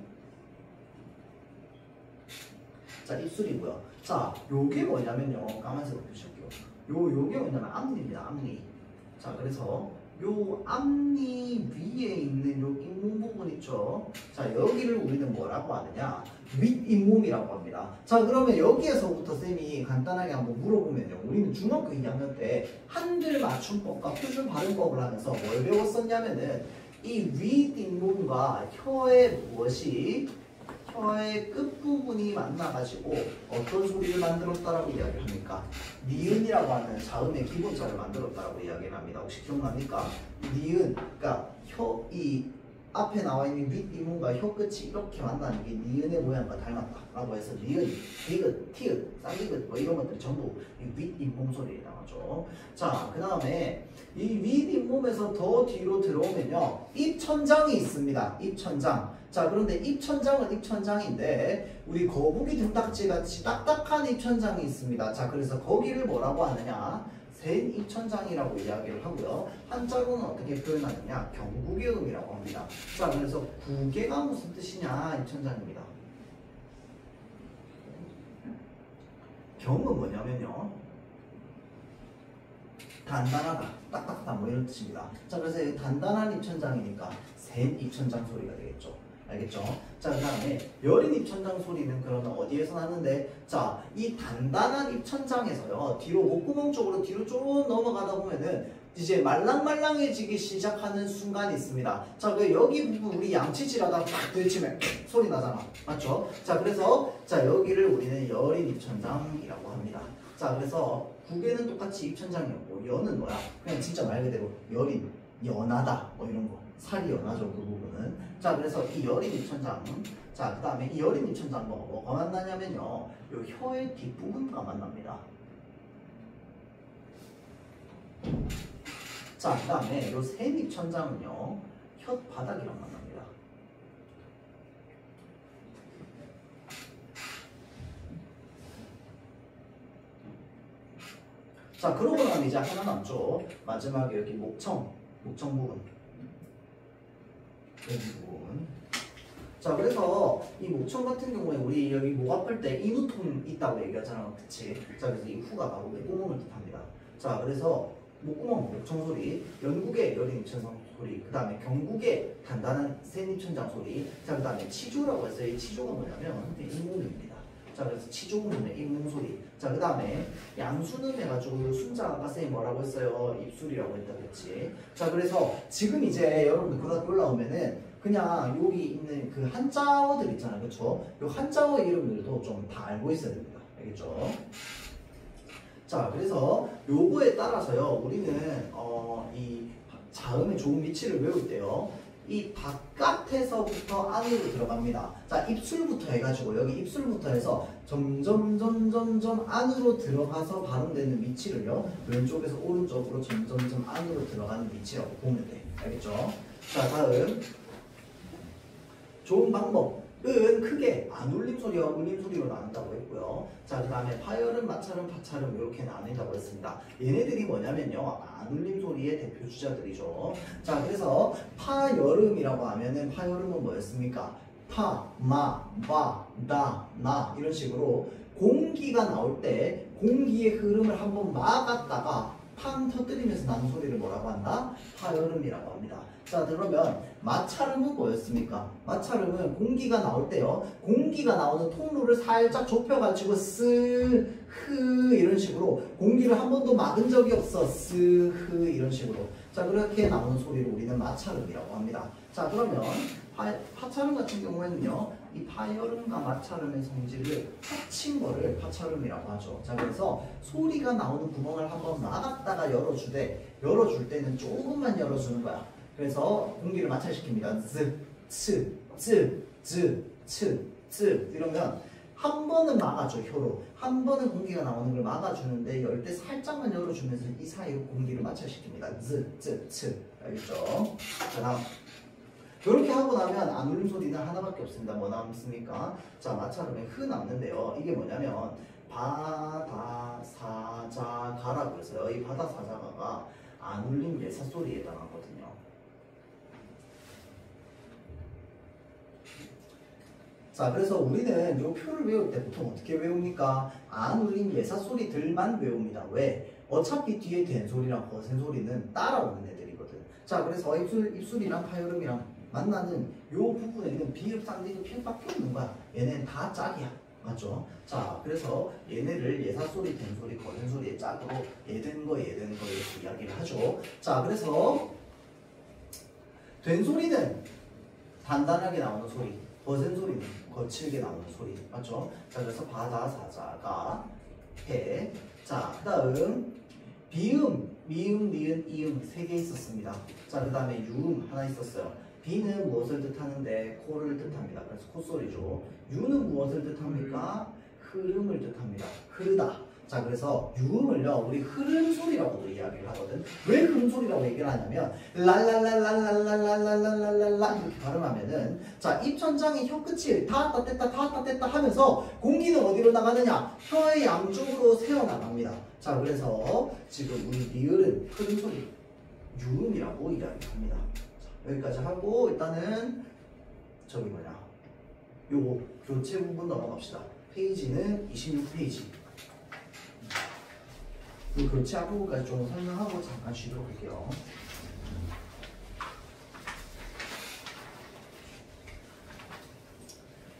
자, 입술이고요. 자, 요게 뭐냐면요, 까만색으로 표시할게요. 요게 뭐냐면 앞니입니다. 앞니. 자, 그래서 요 앞니 위에 있는 요 잇몸 부분 있죠? 자, 여기를 우리는 뭐라고 하느냐? 윗잇몸이라고 합니다. 자, 그러면 여기에서부터 쌤이 간단하게 한번 물어보면요, 우리는 중학교 2학년 때 한글 맞춤법과 표준 발음법을 하면서 뭘 배웠었냐면은 이 윗잇몸과 혀의 무엇이 혀의 끝부분이 만나가지고 어떤 소리를 만들었다라고 이야기를 합니까? 니은이라고 하는 자음의 기본자를 만들었다라고 이야기를 합니다. 혹시 기억납니까? 니은, 그러니까 이 앞에 나와 있는 윗잇몸과 혀끝이 이렇게 만나는 게 니은의 모양과 닮았다라고 해서 니은, 디귿, 티읕, 쌍디귿 뭐 이런 것들이 전부 윗잇몸 소리에 나오죠. 자, 그 다음에 이 윗잇몸에서 더 뒤로 들어오면요, 입천장이 있습니다. 입천장. 자, 그런데 입천장은 입천장인데 우리 거북이 등딱지 같이 딱딱한 입천장이 있습니다. 자, 그래서 거기를 뭐라고 하느냐? 센 입천장이라고 이야기를 하고요. 한자로는 어떻게 표현하느냐? 경구개음이라고 합니다. 자, 그래서 구개가 무슨 뜻이냐? 입천장입니다. 경은 뭐냐면요, 단단하다, 딱딱하다 뭐 이런 뜻입니다. 자, 그래서 단단한 입천장이니까 센 입천장 소리가 되겠죠. 알겠죠? 자, 그 다음에 여린 입천장 소리는 그러면 어디에서 나는데, 자, 이 단단한 입천장에서요, 뒤로 목구멍 쪽으로 뒤로 쭉 넘어가다 보면은 이제 말랑말랑해지기 시작하는 순간이 있습니다. 자, 그 여기 부분 우리 양치질하다 딱 들치면 소리 나잖아. 맞죠? 자, 그래서 자, 여기를 우리는 여린 입천장이라고 합니다. 자, 그래서 구개는 똑같이 입천장이었고, 여는 뭐야? 그냥 진짜 말 그대로 여린, 연하다 뭐 이런 거. 살이 연하죠, 그 부분은. 자, 그래서 이 여린 입천장, 자, 그 다음에 이 여린 입천장 뭐가 만나냐면요, 요 혀의 뒷부분과 만납니다. 자, 그 다음에 요 센 입천장은요, 혓바닥이랑 만납니다. 자, 그러고 나면 이제 하나 남죠. 마지막에 여기 목청 부분. 여기 부분. 자, 그래서 이 목청 같은 경우에 우리 여기 목 아플 때 인후통 있다고 얘기하잖아. 그치? 자, 그래서 이 후가 바로 목구멍을 뜻합니다. 자, 그래서 목구멍, 목청 소리, 연국의 여린 입천장 소리, 그 다음에 경국의 단단한 센 입천장 소리, 자, 그 다음에 치조라고 했어요. 이 치조가 뭐냐면 잇몸입니다. 자, 그래서 치조음의 잇몸 소리. 자, 그 다음에 양수는 해가지고 순자 아까 쌤이 뭐라고 했어요? 입술이라고 했다 그랬지. 자, 그래서 지금 이제 여러분들 그렇게 올라오면은 그냥 여기 있는 그 한자어들 있잖아요. 그쵸? 요 한자어 이름들도 좀 다 알고 있어야 됩니다. 알겠죠? 자, 그래서 요거에 따라서요, 우리는 이 자음의 좋은 위치를 외울 때요, 이 바깥에서부터 안으로 들어갑니다. 자, 입술부터 해가지고 여기 입술부터 해서 점점 안으로 들어가서 발음되는 위치를요, 왼쪽에서 오른쪽으로 점점 안으로 들어가는 위치라고 보면 돼. 알겠죠? 자, 다음 좋은 방법은 크게 안 울림 소리와 울림 소리로 나눈다고 했고요. 자, 그 다음에 파열음, 마찰음, 파찰음 이렇게 나눈다고 했습니다. 얘네들이 뭐냐면요, 안 울림 소리의 대표 주자들이죠. 자, 그래서 파열음이라고 하면은 파열음은 뭐였습니까? 파, 마, 바, 다, 나 이런 식으로 공기가 나올 때 공기의 흐름을 한번 막았다가 팡 터뜨리면서 나는 소리를 뭐라고 한다? 파열음이라고 합니다. 자, 그러면 마찰음은 뭐였습니까? 마찰음은 공기가 나올 때요, 공기가 나오는 통로를 살짝 좁혀가지고 스, 흐 이런 식으로 공기를 한 번도 막은 적이 없어. 스, 흐 이런 식으로. 자, 그렇게 나오는 소리를 우리는 마찰음이라고 합니다. 자, 그러면 파찰음 같은 경우에는요, 이 파열음과 마찰음의 성질을 합친 거를 파찰음이라고 하죠. 자, 그래서 소리가 나오는 구멍을 한번 막았다가 열어줄 때는 조금만 열어주는 거야. 그래서 공기를 마찰시킵니다. 즈, 츠, 쯔, 즈, 츠, 쯔 이러면 한 번은 막아줘, 혀로. 한 번은 공기가 나오는 걸 막아주는데 열 때 살짝만 열어주면서 이 사이로 공기를 마찰시킵니다. 즈, 쯔, 츠. 알겠죠? 자, 다음. 이렇게 하고 나면 안 울림 소리는 하나밖에 없습니다. 뭐 남습니까? 자, 마찰음에 흐 남는데요. 이게 뭐냐면 바다 사자가라고 해서요. 이 바다 사자가가 안 울림 예사 소리에 해당하거든요. 자, 그래서 우리는 이 표를 외울 때 보통 어떻게 외웁니까? 안 울림 예사 소리들만 외웁니다. 왜? 어차피 뒤에 된 소리랑 거센 소리는 따라오는 애들이거든. 자, 그래서 입술이랑 파열음이랑 만나는 요 부분에는 비읍, 쌍디귿, 필밖에 없는 거야. 얘네는 다 짝이야. 맞죠? 자, 그래서 얘네를 예사소리, 된소리, 거센소리의 짝으로 얘된 거 이렇게 이야기를 하죠. 자, 그래서 된소리는 단단하게 나오는 소리, 거센소리는 거칠게 나오는 소리 맞죠? 자 그래서 바다 사자가 해. 자 그다음 비음, 미음, 니은, 이음 세 개 있었습니다. 자 그다음에 유음 하나 있었어요. 비는 무엇을 뜻하는데 코를 뜻합니다. 그래서 콧소리죠. 유는 무엇을 뜻합니까? 흐름을 뜻합니다. 흐르다. 자 그래서 유음을요 우리 흐름 소리라고도 이야기를 하거든. 왜 흐름 소리라고 얘기를 하냐면 랄랄랄랄랄랄랄랄랄랄랄라 이렇게 발음하면은 자 입천장이 혀 끝이 닿았다 뗐다 하면서 공기는 어디로 나가느냐? 혀의 양쪽으로 새어 나갑니다. 자 그래서 지금 우리 리을은 흐름 소리 유음이라고 이야기합니다. 자, 여기까지 하고 일단은 저기 뭐냐 요 교체 부분 넘어갑시다. 페이지는 26페이지. 그 교체 앞부분까지 좀 설명하고 잠깐 쉬도록 할게요.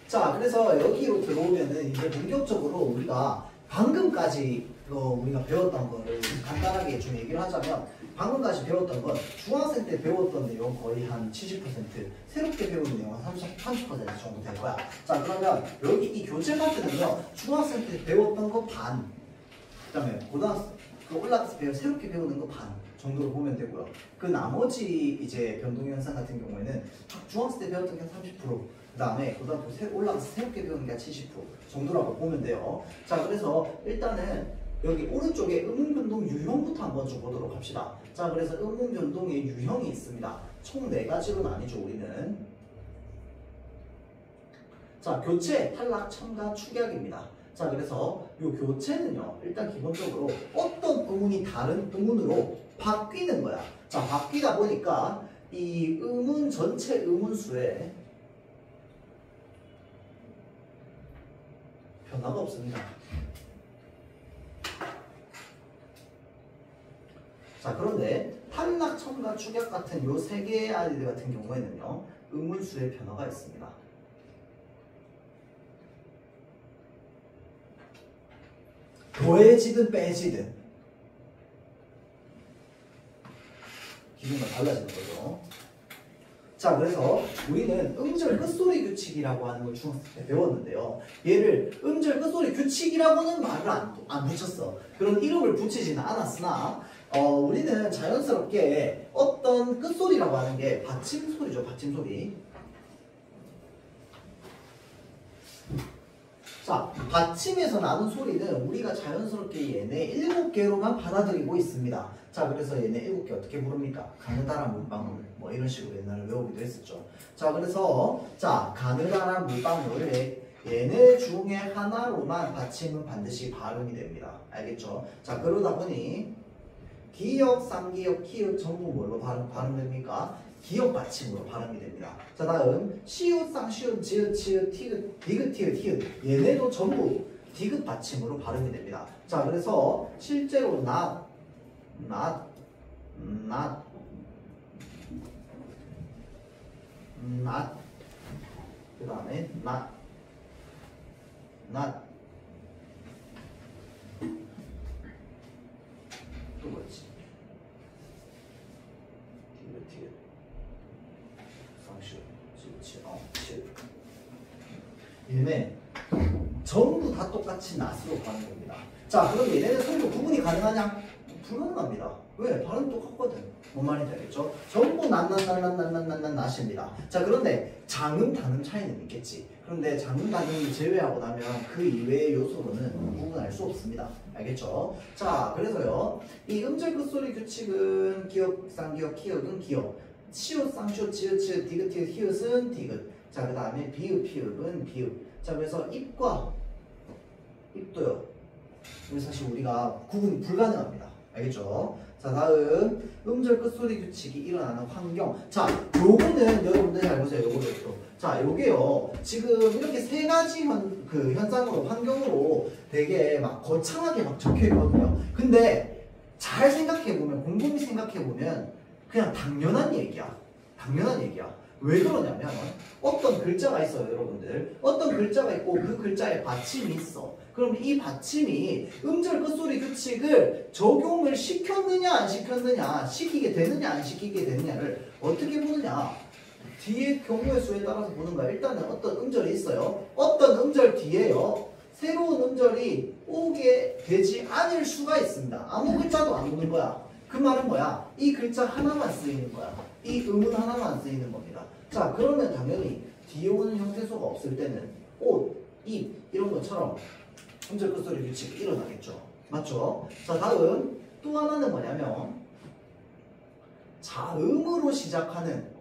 자, 그래서 여기로 들어오면은 이제 본격적으로 우리가 방금까지 우리가 배웠던 거를 간단하게 좀 얘기를 하자면 방금까지 배웠던 건 중학생 때 배웠던 내용 거의 한 70%, 새롭게 배운 내용은 30% 정도 될 거야. 자, 그러면 여기 이 교재 파트는요, 중학생 때 배웠던 거 반, 그 다음에 고등학생 올라가서 새롭게 배우는 거 반 정도로 보면 되고요. 그 나머지 이제 변동현상 같은 경우에는 중학생 때 배웠던 게 30%, 그 다음에 고등학교 올라가서 새롭게 배우는 게 70% 정도라고 보면 돼요. 자, 그래서 일단은 여기 오른쪽에 음운변동 유형부터 한번 좀 보도록 합시다. 자, 그래서 음운변동의 유형이 있습니다. 총 4가지로 나뉘죠, 우리는. 자, 교체, 탈락, 첨가, 축약입니다. 자 그래서 이 교체는요 일단 기본적으로 어떤 음운이 다른 음운으로 바뀌는 거야. 자 바뀌다 보니까 이 음운 전체 음운수에 변화가 없습니다. 자 그런데 탈락, 첨가, 축약 같은 요 3개의 아이들 같은 경우에는요 음운수에 변화가 있습니다. 더해지든 빼지든 기준과 달라지는 거죠. 자 그래서 우리는 음절 끝소리 규칙이라고 하는 걸 중학생 때 배웠는데요. 얘를 음절 끝소리 규칙이라고는 말을 안 붙였어. 그런 이름을 붙이지는 않았으나 우리는 자연스럽게 어떤 끝소리라고 하는 게 받침소리죠. 받침소리. 자, 받침에서 나는 소리는 우리가 자연스럽게 얘네 7개로만 받아들이고 있습니다. 자, 그래서 얘네 7개 어떻게 부릅니까? 가느다란 물방울 뭐 이런 식으로 옛날에 외우기도 했었죠. 자, 그래서 자, 가느다란 물방울 얘네 중에 하나로만 받침은 반드시 발음이 됩니다. 알겠죠? 자, 그러다 보니 기역, 쌍기역, 키읔 전부 뭘로 발음됩니까? 기역 받침으로 발음이 됩니다. 자 다음 시읒, 쌍시읒, 지읒, 치읒, 티읒, 디귿, 티읒, 히읗 얘네도 전부 디귿 받침으로 발음이 됩니다. 자 그래서 실제로 낫, 그 다음에 낫 또 뭐지? 티읒 얘네 전부 다 똑같이 낫으로 발음됩니다. 자 그럼 얘네는 소리로 구분이 가능하냐? 불가능합니다. 왜? 발음 똑같거든. 뭔 말인지 알겠죠? 전부 낫입니다. 자 그런데 장음, 단음 차이는 있겠지. 그런데 장음, 단음을 제외하고 나면 그 이외의 요소로는 구분할 수 없습니다. 알겠죠? 자 그래서요 이 음절 끝소리 규칙은 기역, 쌍기역, 키읔은 기역, 시읒, 쌍시읒, 지읒, 치읒, 디귿, 티읒, 히읗은 디귿. 자 그 다음에 비읍, 피읍은 비읍. 자 그래서 입도요. 그래서 사실 우리가 구분이 불가능합니다. 알겠죠? 자 다음 음절 끝소리 규칙이 일어나는 환경. 자 요거는 여러분들 잘 보세요. 요거도 자 요게요 지금 이렇게 3가지 현상으로 환경으로 되게 막 거창하게 막 적혀 있거든요. 근데 잘 생각해보면 곰곰이 생각해보면 그냥 당연한 얘기야. 왜 그러냐면 어떤 글자가 있어요 여러분들. 어떤 글자가 있고 그 글자에 받침이 있어. 그럼 이 받침이 음절 끝소리 규칙을 적용을 시켰느냐 안 시켰느냐, 시키게 되느냐 안 시키게 되느냐를 어떻게 보느냐? 뒤에 경우의 수에 따라서 보는 거야. 일단은 어떤 음절이 있어요. 어떤 음절 뒤에요. 새로운 음절이 오게 되지 않을 수가 있습니다. 아무 글자도 안 오는 거야. 그 말은 뭐야? 이 글자 하나만 쓰이는 거야. 이 음은 하나만 쓰이는 겁니다. 자, 그러면 당연히 뒤에 오는 형태소가 없을 때는 옷, 입 이런 것처럼 음절 끝소리 규칙이 일어나겠죠. 맞죠? 자, 다음 또 하나는 뭐냐면 자음으로 시작하는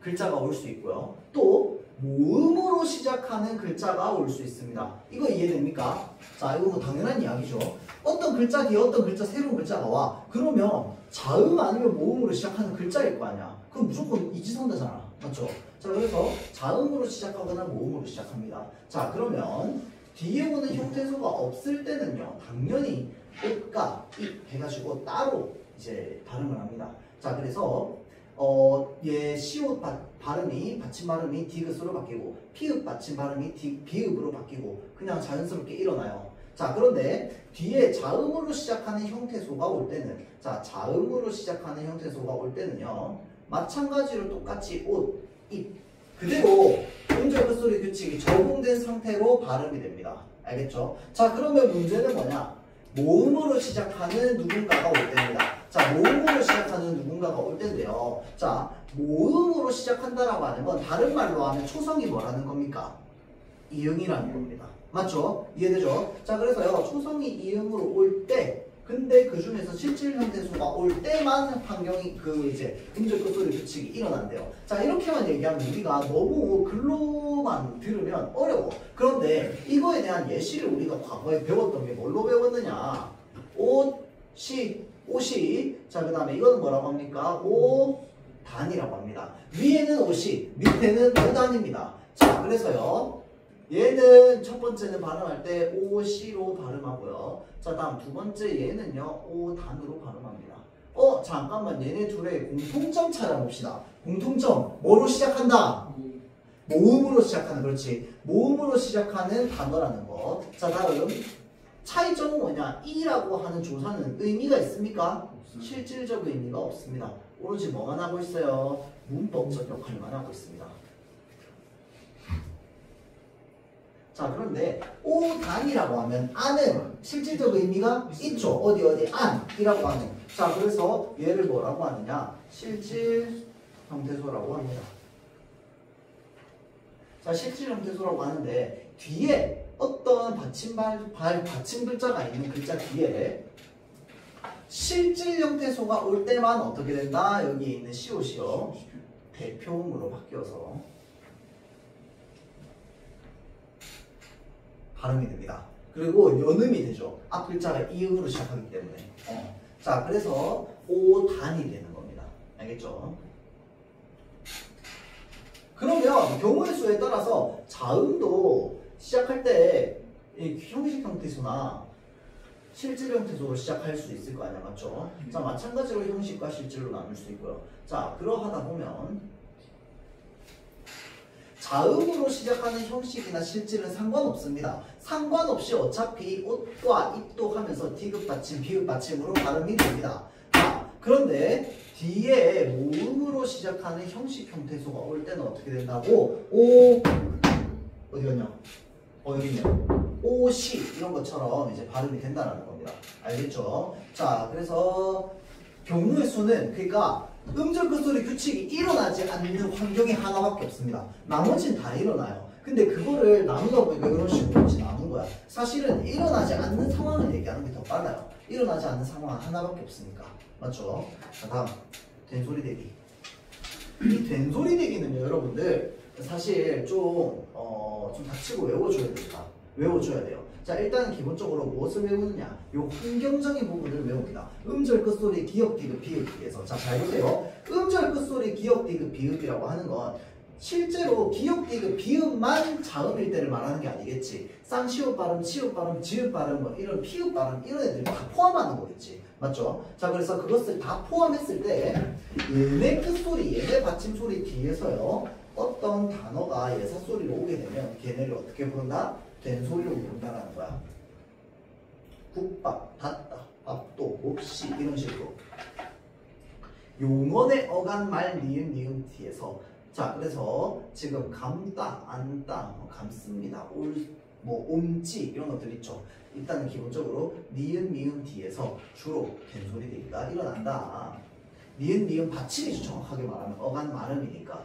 글자가 올 수 있고요. 또 모음으로 시작하는 글자가 올 수 있습니다. 이거 이해됩니까? 자, 이거 뭐 당연한 이야기죠. 어떤 글자 뒤에 어떤 글자, 새로운 글자가 와. 그러면 자음 아니면 모음으로 시작하는 글자일 거 아니야. 그럼 무조건 이지선다잖아. 맞죠? 자, 그래서 자음으로 시작하거나 모음으로 시작합니다. 자, 그러면 뒤에 오는 형태소가 없을 때는요. 당연히 옷과 입 해가지고 따로 이제 발음을 합니다. 자, 그래서 시옷 발음이 받침 발음이 디귿으로 바뀌고 피읍 받침 발음이 비읍으로 바뀌고 그냥 자연스럽게 일어나요. 자, 그런데 뒤에 자음으로 시작하는 형태소가 올 때는 자음으로 시작하는 형태소가 올 때는요. 마찬가지로 똑같이 옷, 입 그대로 음절 끝소리 규칙이 적용된 상태로 발음이 됩니다. 알겠죠? 자, 그러면 문제는 뭐냐? 모음으로 시작하는 누군가가 올 때입니다. 자, 모음으로 시작하는 누군가가 올 때인데요. 자, 모음으로 시작한다라고 하는 건 다른 말로 하면 초성이 뭐라는 겁니까? 이응이라는 겁니다. 맞죠? 이해되죠? 자, 그래서요. 초성이 이응으로 올 때 근데 그 중에서 실질 형태소가 올 때만 환경이 이제 음절 끝소리 규칙이 일어난대요. 자, 이렇게만 얘기하면 우리가 너무 글로만 들으면 어려워. 그런데 이거에 대한 예시를 우리가 과거에 배웠던 게 뭘로 배웠느냐? 옷이 자, 그 다음에 이거는 뭐라고 합니까? 오단이라고 합니다. 위에는 옷이, 밑에는 오단입니다. 자, 그래서요. 얘는 첫 번째는 발음할 때 오시로 발음하고요. 자, 다음 두 번째 얘는요 오단으로 발음합니다. 잠깐만, 얘네 둘의 공통점 찾아봅시다. 공통점 뭐로 시작한다? 모음으로 시작하는, 그렇지. 모음으로 시작하는 단어라는 거. 자, 다음 차이점은 뭐냐? 이라고 하는 조사는 의미가 있습니까? 실질적 의미가 없습니다. 오로지 뭐만 하고 있어요? 문법적 역할만 하고 있습니다. 자, 그런데 오단이라고 하면 안은 실질적 의미가 있죠. 어디 안이라고 하는. 자, 그래서 얘를 뭐라고 하느냐? 실질 형태소라고 합니다. 자, 실질 형태소라고 하는데 뒤에 어떤 받침 글자가 있는 글자 뒤에 실질 형태소가 올 때만 어떻게 된다? 여기 있는 시옷이요. 대표음으로 바뀌어서 발음이 됩니다. 그리고 연음이 되죠. 앞 글자가 이음으로 시작하기 때문에. 자, 그래서 오단이 되는 겁니다. 알겠죠? 그러면 경우의 수에 따라서 자음도 시작할 때 형식 형태소나 실질 형태소로 시작할 수 있을 거 아니야, 맞죠? 자, 마찬가지로 형식과 실질로 나눌 수 있고요. 자, 그러하다 보면 자음으로 시작하는 형식이나 실질은 상관없습니다. 상관없이 어차피 옷과 입도 하면서 디귿 받침, 비읍 받침으로 발음이 됩니다. 자, 그런데 뒤에 모음으로 시작하는 형식 형태소가 올 때는 어떻게 된다고? 어디 갔냐? 여기 있네. 오시 이런 것처럼 이제 발음이 된다는 겁니다. 알겠죠? 자, 그래서 경우의 수는 그러니까 음절 끝소리 규칙이 일어나지 않는 환경이 하나밖에 없습니다. 나머지는 다 일어나요. 근데 그거를 나누다 보니까 이런 식으로 이제 나눈 거야. 사실은 일어나지 않는 상황을 얘기하는 게 더 빨라요. 일어나지 않는 상황은 하나밖에 없으니까. 맞죠? 자, 다음 된소리 대기. 이 된소리 대기는요, 여러분들 사실 좀 닥치고 외워줘야 됩니다. 외워줘야 돼요. 자, 일단은 기본적으로 무엇을 외우느냐? 요 환경적인 부분을 외웁니다. 음절 끝소리 기역 디귿 비읍에서 자, 잘 보세요. 음절 끝소리 기역 디귿 비읍이라고 하는 건 실제로 기역 디귿 비읍만 자음일 때를 말하는 게 아니겠지. 쌍시옷 발음, 치읓 발음, 지읒 발음, 뭐 이런 피읍 발음 이런 애들 다 포함하는 거겠지. 맞죠? 자, 그래서 그것을 다 포함했을 때 얘네 끝소리, 얘네 받침소리 뒤에서요 어떤 단어가 예사소리로 오게 되면 걔네를 어떻게 부른다? 된소리로 부른다라는 거야. 국밥, 닫다, 밥도, 몹시 이런 식으로 용언의 어간 말 니은 니은 뒤에서 자 그래서 지금 감다 안다 감습니다 옴지 이런 것들 있죠. 일단은 기본적으로 니은 미음 뒤에서 주로 된소리 대기가 일어난다. 니은 미음 받침이죠. 정확하게 말하면 어간 발음이니까.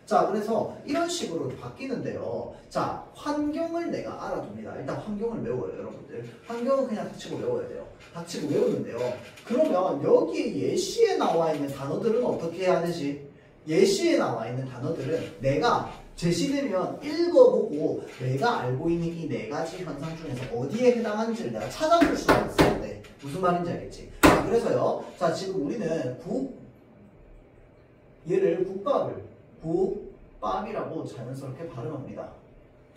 자 그래서 이런 식으로 바뀌는데요. 자 환경을 내가 알아둡니다. 일단 환경을 외워요 여러분들. 환경은 그냥 닥치고 외워야 돼요. 닥치고 외우는데요. 그러면 여기에 예시에 나와 있는 단어들은 어떻게 해야 되지? 예시에 나와 있는 단어들은 내가 제시되면 읽어보고 내가 알고 있는 이 네 가지 현상 중에서 어디에 해당하는지를 내가 찾아볼 수가 있어야 돼. 무슨 말인지 알겠지? 자 그래서요. 자 지금 우리는 얘를 국밥이라고 자연스럽게 발음합니다.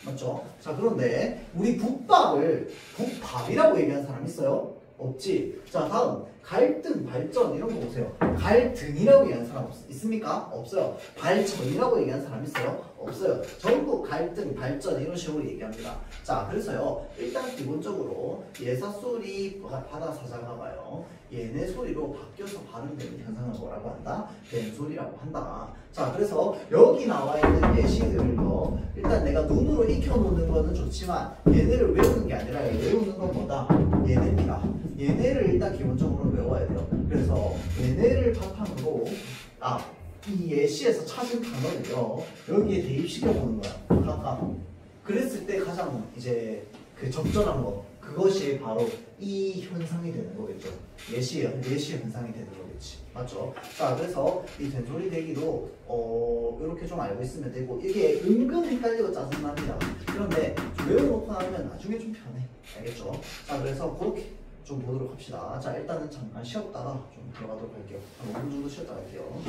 맞죠? 자 그런데 우리 국밥을 국밥이라고 얘기하는 사람 있어요? 없지? 자 다음 갈등, 발전 이런 거 보세요. 갈등이라고 얘기하는 사람 있습니까? 없어요. 발전이라고 얘기하는 사람 있어요? 없어요. 전부 갈등, 발전 이런 식으로 얘기합니다. 자 그래서요 일단 기본적으로 예사 소리 바다 사자가 봐요. 얘네 소리로 바뀌어서 발음되는 현상을 뭐라고 한다? 뱀소리라고 한다. 자 그래서 여기 나와 있는 예시들을요 일단 내가 눈으로 익혀놓는 거는 좋지만 얘네를 외우는 게 아니라 외우는 건 뭐다? 얘네입니다. 얘네를 일단 기본적으로 외워야 돼요. 그래서 얘네를 바탕으로 이 예시에서 찾은 단어를요 여기에 대입시켜 보는 거야. 각각. 그랬을 때 가장 이제 그 적절한 거 그것이 바로 이 현상이 되는 거겠죠. 예시 현상이 되는 거겠지. 맞죠? 자 그래서 이 된소리 대기도 이렇게 좀 알고 있으면 되고 이게 은근 헷갈리고 짜증납니다. 그런데 좀 외워놓고 나면 나중에 좀 편해. 알겠죠? 자 그래서 그렇게 좀 보도록 합시다. 자 일단은 잠깐 쉬었다가 좀 들어가도록 할게요. 한 5분 정도 쉬었다 갈게요.